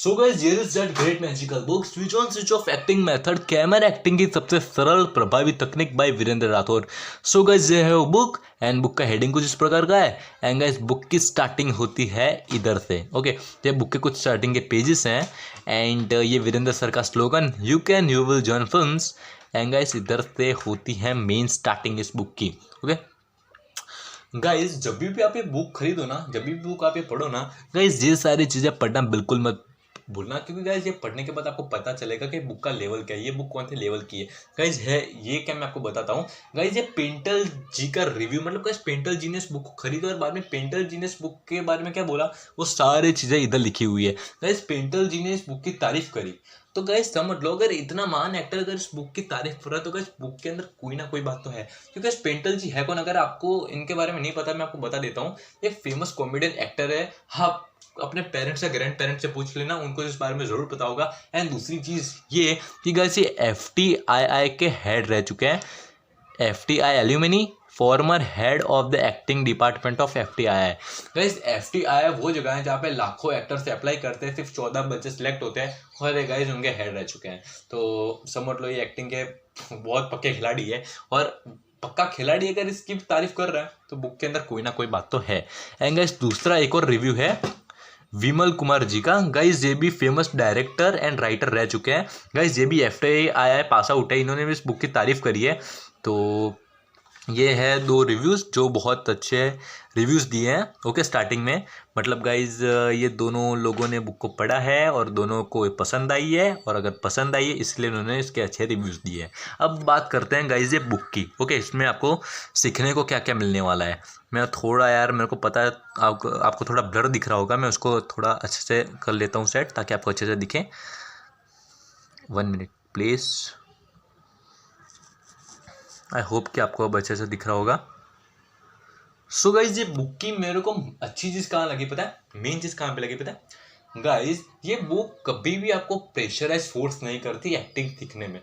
So guys here is that great magical book switch on switch off acting method camera acting की सबसे सरल प्रभावी तकनीक बाय वीरेंद्र राठौर। सो गाइस ये है वो बुक एंड बुक का हेडिंग कुछ इस प्रकार का है एंड गाइस बुक की स्टार्टिंग होती है इधर से। ओके ये बुक के कुछ स्टार्टिंग के पेजेस हैं एंड ये वीरेंद्र सर का slogan you can you will join films and guys इधर से होती है मेन स्टार्टिंग इस बुक की। ओके गाइज जब भी आप ये बुक खरीदो ना, जब भी बुक आप ये पढ़ो ना गाइज, ये सारी चीज़ें पढ़ना बिल्कुल मत भूलना, क्योंकि गाइज ये पढ़ने के बाद आपको पता चलेगा कि बुक का लेवल क्या है, ये बुक कौन से लेवल की है। गाइज है ये क्या मैं आपको बताता हूँ। गाइज ये पेंटल जी का रिव्यू, मतलब गाइज पेंटल जी ने इस बुक को खरीदा और बाद में पेंटल जी ने इस बुक के बारे में क्या बोला वो सारी चीज़ें इधर लिखी हुई है। गाइज पेंटल जी ने इस बुक की तारीफ करी, तो गाइस समझ लो अगर इतना महान एक्टर अगर इस बुक की तारीफ कर रहा है तो गाइस बुक के अंदर कोई ना कोई बात तो है। क्योंकि इस पेंटल जी है कौन, अगर आपको इनके बारे में नहीं पता मैं आपको बता देता हूँ। ये फेमस कॉमेडियन एक्टर है। हाँ अपने पेरेंट्स या ग्रैंड पेरेंट्स से पूछ लेना, उनको इस बारे में जरूर पता होगा। एंड दूसरी चीज़ ये कि गाइस ये FTII के हेड रह चुके हैं। FTI alumni farmer head of the acting department of FTII। Guys FTII वो जगह है जहाँ पे लाखों एक्टर से अप्लाई करते हैं, सिर्फ 14 बच्चे सिलेक्ट होते हैं और ये गाइस उनके हेड रह चुके हैं। तो समझ लो ये एक्टिंग के बहुत पक्के खिलाड़ी है और पक्का खिलाड़ी अगर इसकी तारीफ कर रहा है तो बुक के अंदर कोई ना कोई बात तो है। एंड गाइस दूसरा एक और रिव्यू है विमल कुमार जी का। गाइज ये भी फेमस डायरेक्टर एंड राइटर रह चुके हैं। गाइज ये भी FTII पास आउट है, इन्होंने भी इस बुक की तारीफ करी है। तो ये है 2 रिव्यूज़ जो बहुत अच्छे रिव्यूज़ दिए हैं। ओके स्टार्टिंग में मतलब गाइज ये दोनों लोगों ने बुक को पढ़ा है और दोनों को पसंद आई है, और अगर पसंद आई है इसलिए उन्होंने इसके अच्छे रिव्यूज़ दिए हैं। अब बात करते हैं गाइज ये बुक की। ओके इसमें आपको सीखने को क्या क्या मिलने वाला है। मैं थोड़ा यार मेरे को पता है आपको थोड़ा ब्लर दिख रहा होगा, मैं उसको थोड़ा अच्छे से कर लेता हूँ सेट ताकि आपको अच्छे से दिखे। 1 मिनट प्लीज़। आई होप कि आपको अब अच्छे से दिख रहा होगा। सो गाइज ये बुक की मेरे को अच्छी चीज़ कहाँ लगी पता है, मेन चीज़ कहाँ पे लगी पता है गाइज, ये बुक कभी भी आपको प्रेशराइज फोर्स नहीं करती एक्टिंग सीखने में।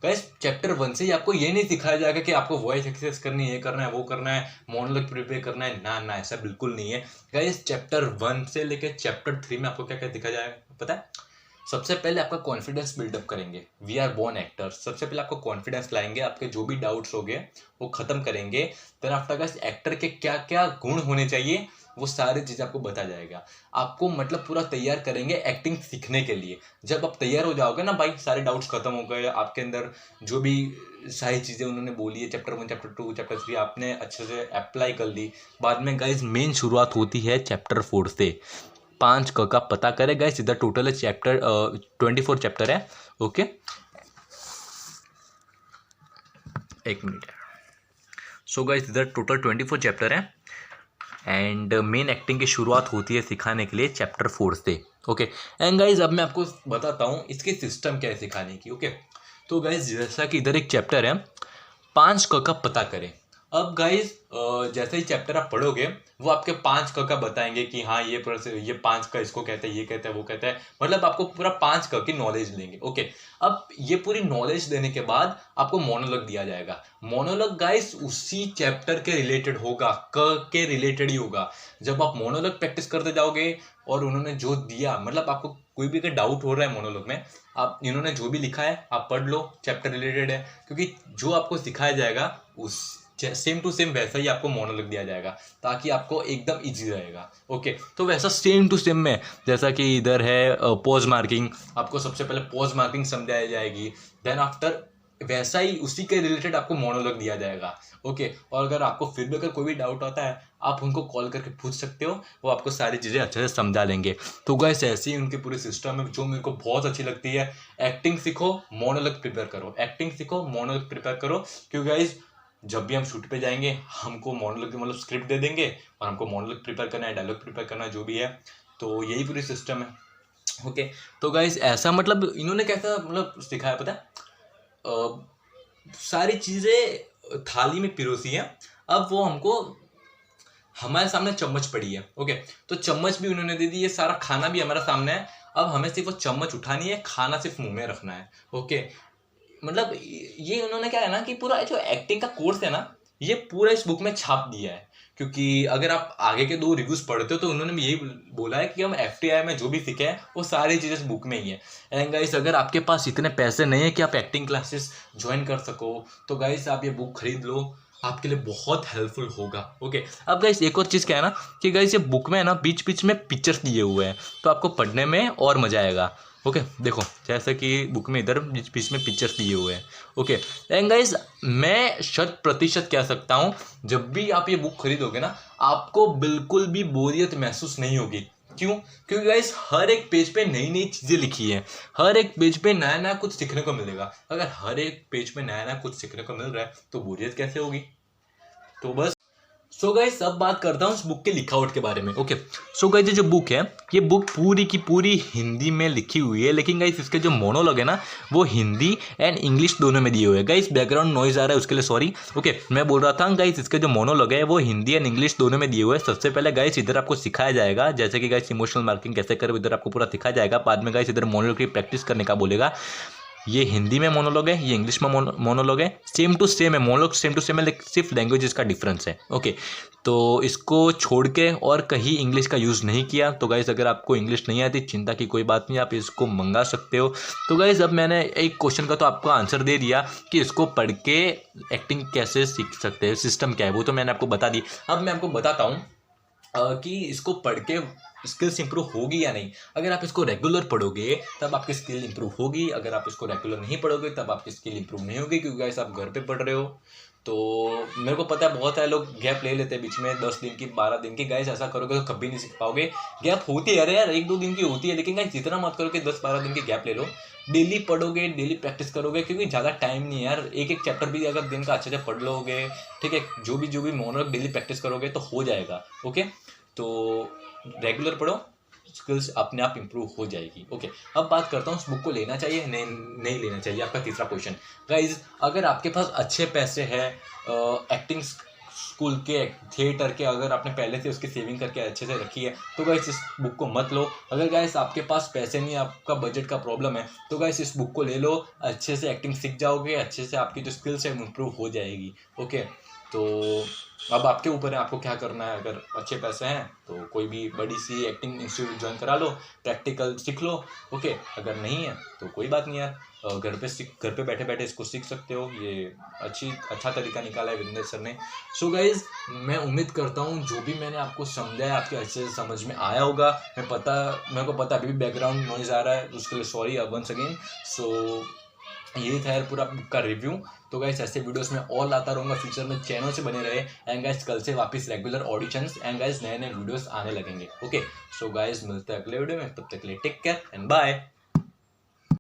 गाइज चैप्टर 1 से ही आपको ये नहीं सिखाया जाएगा कि आपको वॉइस एक्सरसाइज करनी है, ये करना है, वो करना है, मोनोलॉग प्रिपेयर करना है, ना ना ऐसा बिल्कुल नहीं है। गाइज चैप्टर 1 से लेकर चैप्टर 3 में आपको क्या क्या सिखाया जाएगा पता है। सबसे पहले आपका कॉन्फिडेंस बिल्डअप करेंगे। वी आर बोर्न एक्टर्स, सबसे पहले आपको कॉन्फिडेंस लाएंगे, आपके जो भी डाउट्स हो गए वो खत्म करेंगे। देन आफ्टर गाइस एक्टर के क्या क्या गुण होने चाहिए वो सारी चीज़ आपको बता जाएगा। आपको मतलब पूरा तैयार करेंगे एक्टिंग सीखने के लिए। जब आप तैयार हो जाओगे ना भाई, सारे डाउट्स खत्म हो गए, आपके अंदर जो भी सारी चीज़ें उन्होंने बोली है चैप्टर 1 चैप्टर 2 चैप्टर 3 आपने अच्छे से अप्लाई कर ली, बाद में गाइस मेन शुरुआत होती है चैप्टर 4 से। 5 का पता करें गाइस, इधर टोटल है चैप्टर 24 चैप्टर है। Okay 1 minute. सो गाइस इधर टोटल 24 चैप्टर है एंड मेन एक्टिंग की शुरुआत होती है सिखाने के लिए चैप्टर 4 से। ओके एंड गाइस अब मैं आपको बताता हूँ इसके सिस्टम क्या है सिखाने की। ओके तो गाइस जैसा कि इधर एक चैप्टर है 5 का पता करें। अब गाइज जैसे ही चैप्टर आप पढ़ोगे वो आपके 5 का बताएंगे कि हाँ ये 5 का इसको कहते हैं, ये कहते हैं, वो कहते हैं, मतलब आपको पूरा 5 का की नॉलेज लेंगे। ओके अब ये पूरी नॉलेज देने के बाद आपको मोनोलॉग दिया जाएगा। मोनोलॉग गाइज उसी चैप्टर के रिलेटेड होगा, क के रिलेटेड ही होगा। जब आप मोनोलॉग प्रैक्टिस करते जाओगे और उन्होंने जो दिया, मतलब आपको कोई भी अगर डाउट हो रहा है मोनोलॉग में, आप इन्होंने जो भी लिखा है आप पढ़ लो, चैप्टर रिलेटेड है, क्योंकि जो आपको सिखाया जाएगा उस सेम टू सेम वैसा ही आपको मोनोलॉग दिया जाएगा ताकि आपको एकदम इजी रहेगा। ओके तो वैसा सेम टू सेम में जैसा कि इधर है पॉज मार्किंग, आपको सबसे पहले पॉज मार्किंग समझाई जाएगी, देन आफ्टर वैसा ही उसी के रिलेटेड आपको मोनोलॉग दिया जाएगा। ओके और अगर आपको फिर भी अगर कोई भी डाउट आता है आप उनको कॉल करके पूछ सकते हो, वो आपको सारी चीज़ें अच्छे से समझा लेंगे। तो गाइस ऐसे ही उनके पूरे सिस्टम है जो मेरे को बहुत अच्छी लगती है। एक्टिंग सीखो मोनोलॉग प्रिपेयर करो, एक्टिंग सीखो मोनोलॉग प्रिपेयर करो, क्योंकि गाइस जब भी हम शूट पे जाएंगे हमको मोनोलॉग मतलब स्क्रिप्ट दे देंगे और हमको मोनोलॉग प्रिपेयर करना है, डायलॉग प्रिपेयर करना है, जो भी है। तो यही पूरी सिस्टम है। ओके तो गाइस ऐसा मतलब इन्होंने कैसा मतलब सिखाया पता है, सारी चीज़ें थाली में पिरोसी हैं, अब वो हमको हमारे सामने चम्मच पड़ी है। ओके तो चम्मच भी उन्होंने दे दी, ये सारा खाना भी हमारे सामने है, अब हमें सिर्फ वो चम्मच उठानी है, खाना सिर्फ मुंह में रखना है। ओके मतलब ये उन्होंने क्या है ना कि पूरा जो एक्टिंग का कोर्स है ना ये पूरा इस बुक में छाप दिया है, क्योंकि अगर आप आगे के 2 रिव्यूज़ पढ़ते हो तो उन्होंने भी यही बोला है कि हम FTI में जो भी सीखे हैं वो सारी चीज़ें बुक में ही है। एंड गाइस अगर आपके पास इतने पैसे नहीं है कि आप एक्टिंग क्लासेस ज्वाइन कर सको तो गाइस आप ये बुक खरीद लो, आपके लिए बहुत हेल्पफुल होगा। ओके, अब गाइस एक और चीज़ क्या है ना कि गाइस ये बुक में है ना बीच बीच में पिक्चर्स दिए हुए हैं, तो आपको पढ़ने में और मज़ा आएगा। ओके देखो, जैसे कि बुक में इधर बीच बीच में पिक्चर्स दिए हुए हैं। ओके एंड गाइस मैं 100% कह सकता हूँ, जब भी आप ये बुक खरीदोगे ना आपको बिल्कुल भी बोरियत महसूस नहीं होगी। क्यों? क्योंकि गाइस हर एक पेज पे नई नई चीज़ें लिखी हैं, हर एक पेज पे नया नया कुछ सीखने को मिलेगा। अगर हर एक पेज पे नया नया कुछ सीखने को मिल रहा है तो बोरियत कैसे होगी? तो बस सो गाइस अब बात करता हूँ इस बुक के लिखावट के बारे में। ओके सो गाइस ये जो बुक है ये बुक पूरी की पूरी हिंदी में लिखी हुई है, लेकिन गाइस इसके जो मोनोलॉग है ना वो हिंदी एंड इंग्लिश दोनों में दिए हुए हैं। गाइस बैकग्राउंड नॉइज आ रहा है उसके लिए सॉरी। ओके मैं बोल रहा था गाइस इसके जो मोनोलॉग है वो हिंदी एंड इंग्लिश दोनों में दिए हुए हैं। सबसे पहले गाइस इधर आपको सिखाया जाएगा जैसे कि गाइस इमोशनल मार्किंग कैसे करें, इधर आपको पूरा सिखाया जाएगा। बाद में गाइस इधर मोनोलॉग की प्रैक्टिस करने का बोलेगा। ये हिंदी में मोनोलॉग है, ये इंग्लिश में मोनोलॉग है, सेम टू सेम है मोनोलॉग, सेम टू सेम है, लेकिन सिर्फ लैंग्वेज का डिफरेंस है। ओके तो इसको छोड़ के और कहीं इंग्लिश का यूज़ नहीं किया। तो गाइस अगर आपको इंग्लिश नहीं आती चिंता की कोई बात नहीं, आप इसको मंगा सकते हो। तो गाइस अब मैंने एक क्वेश्चन का तो आपको आंसर दे दिया कि इसको पढ़ के एक्टिंग कैसे सीख सकते हैं, सिस्टम क्या है वो तो मैंने आपको बता दी। अब मैं आपको बताता हूँ कि इसको पढ़ के स्किल्स इंप्रूव होगी या नहीं। अगर आप इसको रेगुलर पढ़ोगे तब आपकी स्किल इंप्रूव होगी, अगर आप इसको रेगुलर नहीं पढ़ोगे तब आपकी स्किल इंप्रूव नहीं होगी, क्योंकि गाइस आप घर पे पढ़ रहे हो। तो मेरे को पता है बहुत सारे लोग गैप ले लेते हैं बीच में 10 दिन की 12 दिन की। गाइस ऐसा करोगे तो कभी नहीं सीख पाओगे। गैप होती है, अरे यार 1-2 दिन की होती है, लेकिन गाइस जितना मत करो कि 10-12 दिन की गैप ले लो। डेली पढ़ोगे, डेली प्रैक्टिस करोगे, क्योंकि ज़्यादा टाइम नहीं है यार। एक एक चैप्टर भी अगर दिन का अच्छे से पढ़ लोगे, ठीक है, जो भी मोनोलॉग डेली प्रैक्टिस करोगे तो हो जाएगा। ओके तो रेगुलर पढ़ो, स्किल्स अपने आप इंप्रूव हो जाएगी। ओके अब बात करता हूँ इस बुक को लेना चाहिए नहीं लेना चाहिए, आपका तीसरा क्वेश्चन। गाइज अगर आपके पास अच्छे पैसे हैं, एक्टिंग स्कूल के थिएटर के अगर आपने पहले से उसकी सेविंग करके अच्छे से रखी है तो गाइस इस बुक को मत लो। अगर गाइस आपके पास पैसे नहीं, आपका बजट का प्रॉब्लम है, तो गाइस इस बुक को ले लो, अच्छे से एक्टिंग सीख जाओगे, अच्छे से आपकी जो स्किल्स है इंप्रूव हो जाएगी। ओके तो अब आपके ऊपर है आपको क्या करना है। अगर अच्छे पैसे हैं तो कोई भी बड़ी सी एक्टिंग इंस्टीट्यूट ज्वाइन करा लो, प्रैक्टिकल सीख लो। ओके अगर नहीं है तो कोई बात नहीं यार, घर पे बैठे बैठे इसको सीख सकते हो। ये अच्छा तरीका निकाला है वीरेंद्र सर ने। सो गाइज मैं उम्मीद करता हूँ जो भी मैंने आपको समझाया आपके अच्छे से समझ में आया होगा। मेरे को पता अभी भी बैकग्राउंड नॉइज आ रहा है, उसके लिए सॉरी वंस अगेन। सो यही था यार पूरा बुक का रिव्यू। तो गाइस ऐसे वीडियोस में और लाता रहूँगा फ्यूचर में, चैनल से बने रहे। एंड गाइस कल से वापस रेगुलर ऑडिशंस एंड गाइस नए नए वीडियोस आने लगेंगे। ओके सो गाइस मिलते हैं अगले वीडियो में, तब तक के लिए टेक केयर एंड बाय।